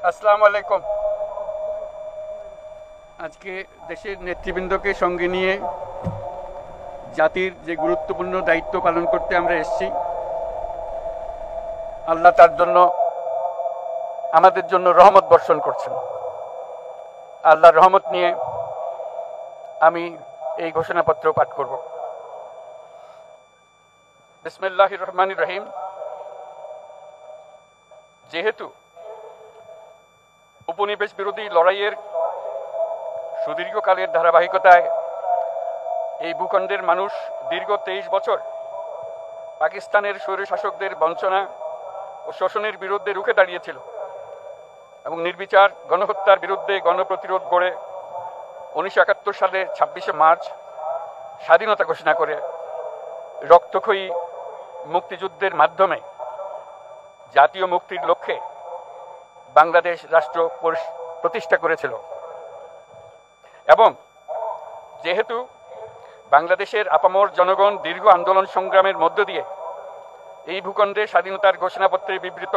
আসসালামু আলাইকুম। আজকে দেশের নেতৃবৃন্দকে সঙ্গে নিয়ে জাতির যে গুরুত্বপূর্ণ দায়িত্ব পালন করতে আমরা এসেছি, আল্লাহ তার জন্য আমাদের জন্য রহমত বর্ষণ করছেন। আল্লাহর রহমত নিয়ে আমি এই ঘোষণাপত্র পাঠ করব। বিসমিল্লাহির রহমানির রহিম। যেহেতু উপনিবেশ বিরোধী লড়াইয়ের সুদীর্ঘকালের ধারাবাহিকতায় এই ভূখণ্ডের মানুষ দীর্ঘ 23 বছর পাকিস্তানের স্বৈরশাসকদের বঞ্চনা ও শোষণের বিরুদ্ধে রুখে দাঁড়িয়েছিল এবং নির্বিচার গণহত্যার বিরুদ্ধে গণপ্রতিরোধ গড়ে 1971 সালে 26শে মার্চ স্বাধীনতা ঘোষণা করে রক্তক্ষয়ী মুক্তিযুদ্ধের মাধ্যমে জাতীয় মুক্তির লক্ষ্যে বাংলাদেশ রাষ্ট্র প্রতিষ্ঠা করেছিল। এবং যেহেতু বাংলাদেশের আপামর জনগণ দীর্ঘ আন্দোলন সংগ্রামের মধ্য দিয়ে এই ভূখণ্ডে স্বাধীনতার ঘোষণাপত্রে বিবৃত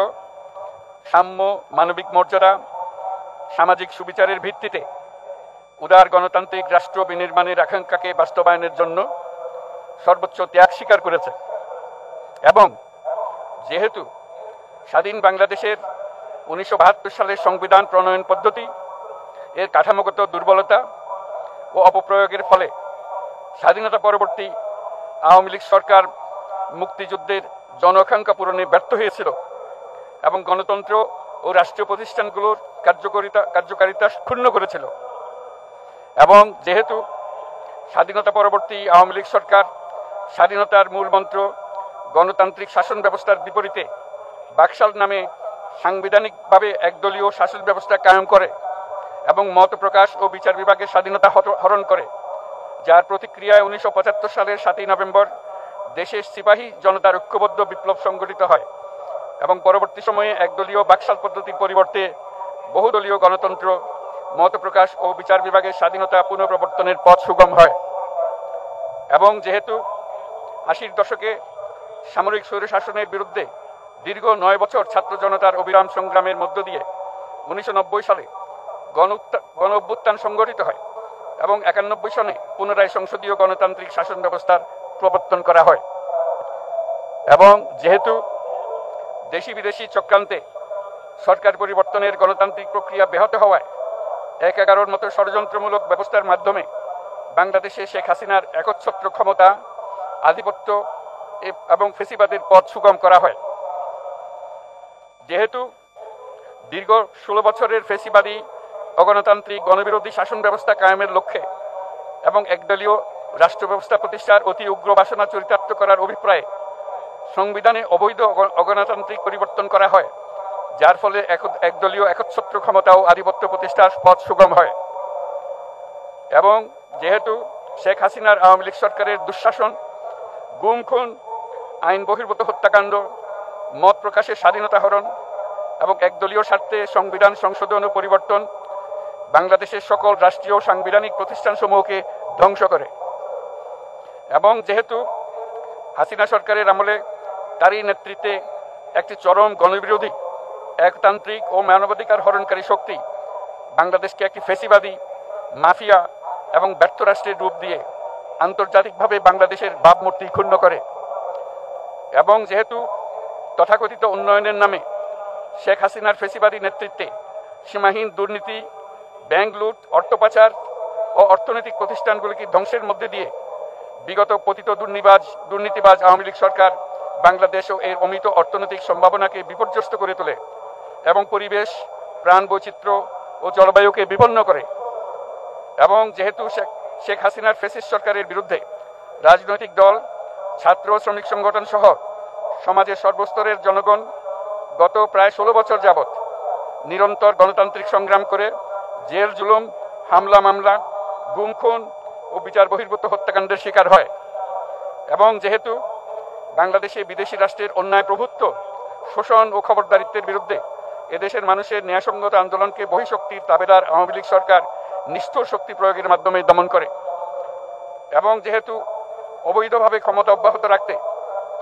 সাম্য, মানবিক মর্যাদা, সামাজিক সুবিচারের ভিত্তিতে উদার গণতান্ত্রিক রাষ্ট্র বিনির্মাণের আকাঙ্ক্ষাকে বাস্তবায়নের জন্য সর্বোচ্চ ত্যাগ স্বীকার করেছে, এবং যেহেতু স্বাধীন বাংলাদেশের 1972 সালের সংবিধান প্রণয়ন পদ্ধতি এর কাঠামোগত দুর্বলতা ও অপপ্রয়োগের ফলে স্বাধীনতা পরবর্তী আওয়ামী লীগ সরকার মুক্তিযুদ্ধের জনআকাঙ্ক্ষা পূরণে ব্যর্থ হয়েছিল এবং গণতন্ত্র ও রাষ্ট্রীয় প্রতিষ্ঠানগুলোর কার্যকারিতা ক্ষুণ্ণ করেছিল, এবং যেহেতু স্বাধীনতা পরবর্তী আওয়ামী লীগ সরকার স্বাধীনতার মূল মন্ত্র গণতান্ত্রিক শাসন ব্যবস্থার বিপরীতে বাকশাল নামে সাংবিধানিকভাবে একদলীয় শাসন ব্যবস্থা কায়েম করে এবং মত প্রকাশ ও বিচার বিভাগের স্বাধীনতা হরণ করে, যার প্রতিক্রিয়ায় 1975 সালের 7ই নভেম্বর দেশের সিপাহী জনতার ঐক্যবদ্ধ বিপ্লব সংগঠিত হয় এবং পরবর্তী সময়ে একদলীয় বাকশাল পদ্ধতির পরিবর্তে বহুদলীয় গণতন্ত্র, মত প্রকাশ ও বিচার বিভাগের স্বাধীনতা পুনঃপ্রবর্তনের পথ সুগম হয়। এবং যেহেতু 80-র দশকে সামরিক স্বৈরশাসনের বিরুদ্ধে দীর্ঘ 9 বছর ছাত্র জনতার অবিরাম সংগ্রামের মধ্য দিয়ে 1990 সালে গণ অভ্যুত্থান সংগঠিত হয় এবং 91 সনে পুনরায় সংসদীয় গণতান্ত্রিক শাসন ব্যবস্থার প্রবর্তন করা হয়। এবং যেহেতু দেশি বিদেশি চক্রান্তে সরকার পরিবর্তনের গণতান্ত্রিক প্রক্রিয়া ব্যাহত হওয়ায় 1/11 মতো ষড়যন্ত্রমূলক ব্যবস্থার মাধ্যমে বাংলাদেশে শেখ হাসিনার একচ্ছত্র ক্ষমতা, আধিপত্য এবং ফেসিবাদের পথ সুগম করা হয়। যেহেতু দীর্ঘ 16 বছরের ফেসিবাদী অগণতান্ত্রিক গণবিরোধী শাসন ব্যবস্থা কায়েমের লক্ষ্যে এবং একদলীয় রাষ্ট্র ব্যবস্থা প্রতিষ্ঠার অতি উগ্র বাসনা চরিতার্থ করার অভিপ্রায়ে সংবিধানে অবৈধ অগণতান্ত্রিক পরিবর্তন করা হয়, যার ফলে একদলীয় একচ্ছত্র ক্ষমতা ও আধিপত্য প্রতিষ্ঠার পথ সুগম হয়। এবং যেহেতু শেখ হাসিনার আওয়ামী লীগ সরকারের দুঃশাসন, গুম খুন, আইন বহির্ভূত হত্যাকাণ্ড, মত প্রকাশের স্বাধীনতা হরণ এবং একদলীয় স্বার্থে সংবিধান সংশোধন ও পরিবর্তন বাংলাদেশের সকল রাষ্ট্রীয় সাংবিধানিক প্রতিষ্ঠানসমূহকে ধ্বংস করে। এবং যেহেতু হাসিনা সরকারের আমলে তারই নেতৃত্বে একটি চরম গণবিরোধী, একতান্ত্রিক ও মানবাধিকার হরণকারী শক্তি বাংলাদেশকে একটি ফেসিবাদী, মাফিয়া এবং ব্যর্থ রাষ্ট্রের রূপ দিয়ে আন্তর্জাতিকভাবে বাংলাদেশের ভাবমূর্তি ক্ষুণ্ণ করে। এবং যেহেতু তথাকথিত উন্নয়নের নামে শেখ হাসিনার ফেসিবাদী নেতৃত্বে সীমাহীন দুর্নীতি, ব্যাংক লুট, অর্থ পাচার ও অর্থনৈতিক প্রতিষ্ঠানগুলিকে ধ্বংসের মধ্যে দিয়ে বিগত পতিত দুর্নীতিবাজ আওয়ামী লীগ সরকার বাংলাদেশ ও এর অমিত অর্থনৈতিক সম্ভাবনাকে বিপর্যস্ত করে তোলে এবং পরিবেশ, প্রাণ বৈচিত্র্য ও জলবায়ুকে বিপন্ন করে। এবং যেহেতু শেখ হাসিনার ফ্যাসিস্ট সরকারের বিরুদ্ধে রাজনৈতিক দল, ছাত্র শ্রমিক সংগঠন সহ সমাজের সর্বস্তরের জনগণ গত প্রায় 16 বছর যাবৎ নিরন্তর গণতান্ত্রিক সংগ্রাম করে জেল জুলুম, হামলা মামলা, গুম খুন ও বিচার বহির্ভূত হত্যাকাণ্ডের শিকার হয়। এবং যেহেতু বাংলাদেশে বিদেশি রাষ্ট্রের অন্যায় প্রভুত্ব, শোষণ ও খবরদারিত্বের বিরুদ্ধে এদেশের মানুষের ন্যায়সঙ্গত আন্দোলনকে বহিঃশক্তির তাবেদার আওয়ামী লীগ সরকার নিষ্ঠুর শক্তি প্রয়োগের মাধ্যমে দমন করে, এবং যেহেতু অবৈধভাবে ক্ষমতা অব্যাহত রাখতে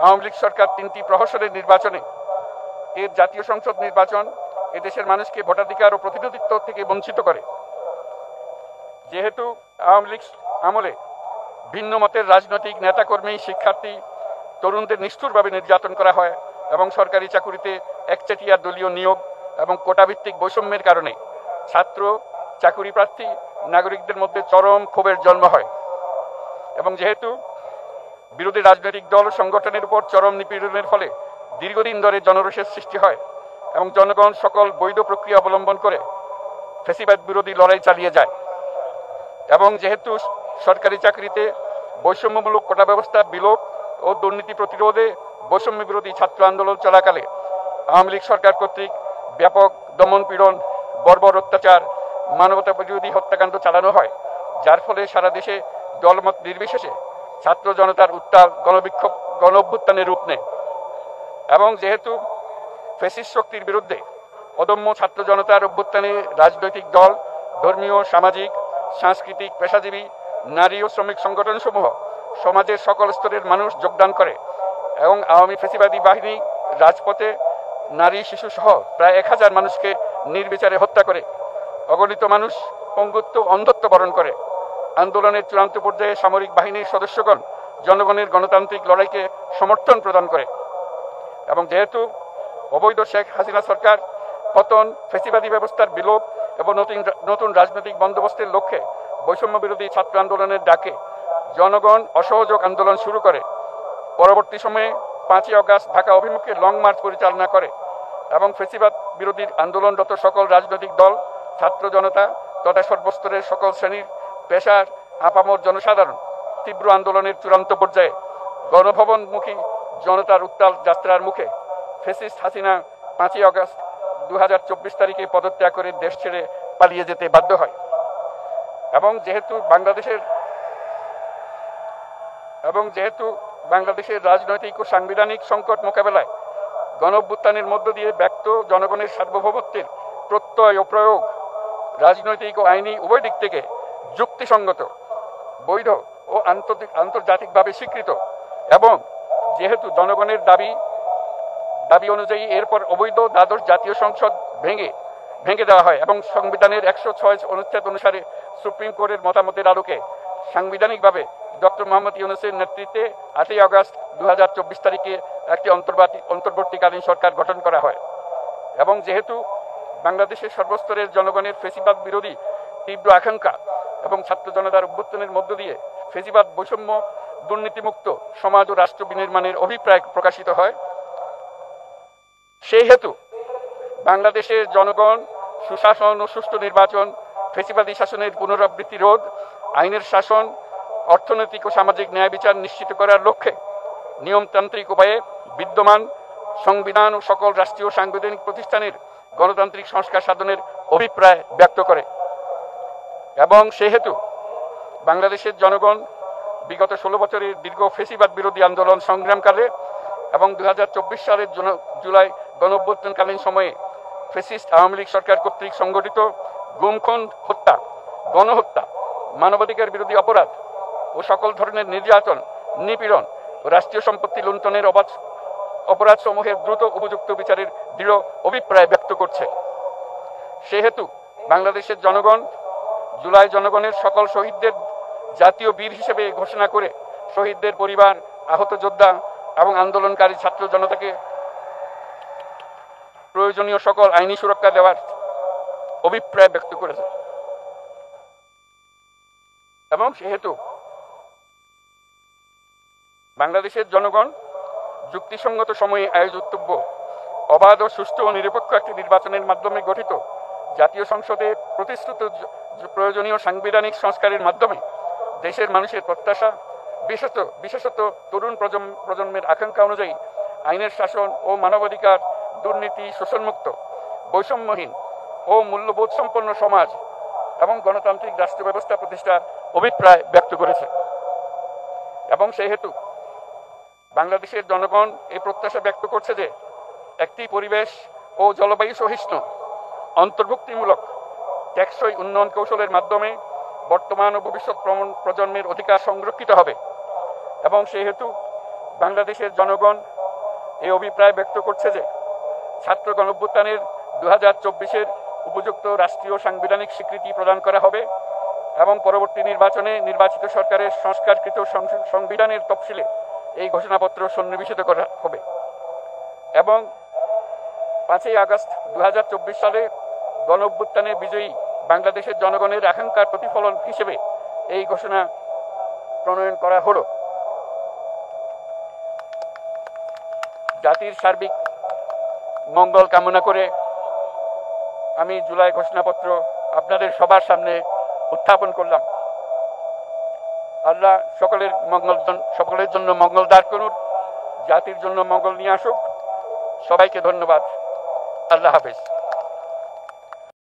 আওয়ামী লীগ সরকার 3টি প্রহসনের নির্বাচনে এর জাতীয় সংসদ নির্বাচন এদেশের মানুষকে ভোটাধিকার ও প্রতিনিধিত্ব থেকে বঞ্চিত করে। যেহেতু আওয়ামী লীগ আমলে ভিন্ন মতের রাজনৈতিক নেতাকর্মী, শিক্ষার্থী, তরুণদের নিষ্ঠুরভাবে নির্যাতন করা হয় এবং সরকারি চাকুরিতে একচেটিয়া দলীয় নিয়োগ এবং কোটাভিত্তিক বৈষম্যের কারণে ছাত্র, চাকুরি প্রার্থী, নাগরিকদের মধ্যে চরম ক্ষোভের জন্ম হয় এবং যেহেতু বিরোধী রাজনৈতিক দল সংগঠনের উপর চরম নিপীড়নের ফলে দীর্ঘদিন ধরে জনরোষের সৃষ্টি হয় এবং জনগণ সকল বৈধ প্রক্রিয়া অবলম্বন করে ফ্যাসিবাদ বিরোধী লড়াই চালিয়ে যায় এবং যেহেতু সরকারি চাকরিতে বৈষম্যমূলক কোটা ব্যবস্থা বিলোপ ও দুর্নীতি প্রতিরোধে বৈষম্য বিরোধী ছাত্র আন্দোলন চলাকালে আওয়ামী লীগ সরকার কর্তৃক ব্যাপক দমন-পীড়ন, বর্বর অত্যাচার, মানবতা বিরোধী হত্যাকাণ্ড চালানো হয়, যার ফলে সারা দেশে দলমত নির্বিশেষে ছাত্র জনতার উত্তাল গণবিক্ষোভ গণ-অভ্যুত্থানের রূপ নেয় এবং যেহেতু ফ্যাসিস্ট শক্তির বিরুদ্ধে অদম্য ছাত্র জনতার অভ্যুত্থানে রাজনৈতিক দল, ধর্মীয়, সামাজিক, সাংস্কৃতিক, পেশাজীবী, নারী ও শ্রমিক সংগঠনসমূহ সমাজের সকল স্তরের মানুষ যোগদান করে এবং আওয়ামী ফ্যাসিবাদী বাহিনী রাজপথে নারী, শিশু সহ প্রায় 1000 মানুষকে নির্বিচারে হত্যা করে, অগণিত মানুষ পঙ্গুত্ব, অন্ধত্ব বরণ করে। আন্দোলনের চূড়ান্ত পর্যায়ে সামরিক বাহিনীর সদস্যগণ জনগণের গণতান্ত্রিক লড়াইকে সমর্থন প্রদান করে এবং যেহেতু অবৈধ শেখ হাসিনা সরকার পতন, ফ্যাসিবাদী ব্যবস্থার বিলোপ এবং নতুন রাজনৈতিক বন্দোবস্তের লক্ষ্যে বৈষম্য বিরোধী ছাত্র আন্দোলনের ডাকে জনগণ অসহযোগ আন্দোলন শুরু করে, পরবর্তী সময়ে 5ই আগস্ট ঢাকা অভিমুখে লং মার্চ পরিচালনা করে এবং ফ্যাসিবাদ বিরোধী আন্দোলনরত সকল রাজনৈতিক দল, ছাত্র জনতা তথা সর্বস্তরের সকল শ্রেণীর, পেশার, আপামর জনসাধারণ তীব্র আন্দোলনের চূড়ান্ত পর্যায়ে গণভবনমুখী জনতার উত্তাল যাত্রার মুখে ফ্যাসিস্ট হাসিনা 5ই আগস্ট 2024 তারিখে পদত্যাগ করে দেশ ছেড়ে পালিয়ে যেতে বাধ্য হয় এবং যেহেতু বাংলাদেশের রাজনৈতিক ও সাংবিধানিক সংকট মোকাবেলায় গণ-অভ্যুত্থানের মধ্য দিয়ে ব্যক্ত জনগণের সার্বভৌমত্বের প্রত্যয় ও প্রয়োগ রাজনৈতিক ও আইনি উভয় দিক থেকে যুক্তিসঙ্গত, বৈধ ও আন্তর্জাতিকভাবে স্বীকৃত এবং যেহেতু জনগণের দাবি অনুযায়ী এরপর অবৈধ দ্বাদশ জাতীয় সংসদ ভেঙে দেওয়া হয় এবং সংবিধানের 106 অনুচ্ছেদ অনুসারে সুপ্রিম কোর্টের মতামতের আলোকে সাংবিধানিকভাবে ডক্টর মোহাম্মদ ইউনূসের নেতৃত্বে 8ই আগস্ট 2024 তারিখে একটি অন্তর্বর্তীকালীন সরকার গঠন করা হয় এবং যেহেতু বাংলাদেশের সর্বস্তরের জনগণের ফ্যাসিবাদ বিরোধী তীব্র আকাঙ্ক্ষা এবং ছাত্র জনতার অভ্যুত্থানের মধ্য দিয়ে ফ্যাসিবাদ, বৈষম্য, দুর্নীতিমুক্ত সমাজ ও রাষ্ট্র বিনির্মাণের অভিপ্রায় প্রকাশিত হয়, সেই হেতু বাংলাদেশের জনগণ সুশাসন ও সুষ্ঠু নির্বাচন, ফ্যাসিবাদী শাসনের পুনরাবৃত্তি রোধ, আইনের শাসন, অর্থনৈতিক ও সামাজিক ন্যায় বিচার নিশ্চিত করার লক্ষ্যে নিয়মতান্ত্রিক উপায়ে বিদ্যমান সংবিধান ও সকল রাষ্ট্রীয় সাংবিধানিক প্রতিষ্ঠানের গণতান্ত্রিক সংস্কার সাধনের অভিপ্রায় ব্যক্ত করে এবং সেহেতু বাংলাদেশের জনগণ বিগত 16 বছরের দীর্ঘ ফ্যাসিবাদ বিরোধী আন্দোলন সংগ্রামকালে এবং 2024 সালের জুলাই গণঅভ্যুত্থানকালীন সময়ে ফ্যাসিস্ট আওয়ামী লীগ সরকার কর্তৃক সংগঠিত গুম, খুন, হত্যা, গণহত্যা, মানবাধিকার বিরোধী অপরাধ ও সকল ধরনের নির্যাতন, নিপীড়ন ও রাষ্ট্রীয় সম্পত্তি লুণ্ঠনের অপরাধ সমূহের দ্রুত উপযুক্ত বিচারের দৃঢ় অভিপ্রায় ব্যক্ত করছে। সেহেতু বাংলাদেশের জনগণ জুলাই জনগণের সকল শহীদদের জাতীয় বীর হিসেবে ঘোষণা করে শহীদদের পরিবার, আহত যোদ্ধা এবং আন্দোলনকারী ছাত্র জনতাকে প্রয়োজনীয় সকল আইনি সুরক্ষা দেওয়ার অভিপ্রায় ব্যক্ত করেছে এবং সেহেতু বাংলাদেশের জনগণ যুক্তিসঙ্গত সময়ে আয়োজিতব্য অবাধ ও সুষ্ঠু ও নিরপেক্ষ একটি নির্বাচনের মাধ্যমে গঠিত জাতীয় সংসদে প্রতিশ্রুত প্রয়োজনীয় সাংবিধানিক সংস্কারের মাধ্যমে দেশের মানুষের প্রত্যাশা, বিশেষত তরুণ প্রজন্মের আকাঙ্ক্ষা অনুযায়ী আইনের শাসন ও মানবাধিকার, দুর্নীতি, শোষণমুক্ত, বৈষম্যহীন ও মূল্যবোধ সম্পন্ন সমাজ এবং গণতান্ত্রিক রাষ্ট্র ব্যবস্থা প্রতিষ্ঠার অভিপ্রায় ব্যক্ত করেছে এবং সেহেতু বাংলাদেশের জনগণ এই প্রত্যাশা ব্যক্ত করছে যে একটি পরিবেশ ও জলবায়ু সহিষ্ণু, অন্তর্ভুক্তিমূলক, টেকসই উন্নয়ন কৌশলের মাধ্যমে বর্তমান ও ভবিষ্যৎ প্রজন্মের অধিকার সংরক্ষিত হবে এবং সেহেতু বাংলাদেশের জনগণ এই অভিপ্রায় ব্যক্ত করছে যে ছাত্র গণঅভ্যুত্থানের 2024-এর উপযুক্ত রাষ্ট্রীয় সাংবিধানিক স্বীকৃতি প্রদান করা হবে এবং পরবর্তী নির্বাচনে নির্বাচিত সরকারের সংস্কারকৃত সংবিধানের তফসিলে এই ঘোষণাপত্র সন্নিবেশিত করা হবে এবং 5ই আগস্ট 2024 সালে গণঅভ্যুত্থানে বিজয়ী বাংলাদেশের জনগণের আকাঙ্ক্ষার প্রতিফলন হিসেবে এই ঘোষণা প্রণয়ন করা হলো। জাতির সার্বিক মঙ্গল কামনা করে আমি জুলাই ঘোষণাপত্র আপনাদের সবার সামনে উত্থাপন করলাম। আল্লাহ সকলের জন্য মঙ্গল দান করুন, জাতির জন্য মঙ্গল নিয়ে আসুক। সবাইকে ধন্যবাদ। আল্লাহ হাফেজ।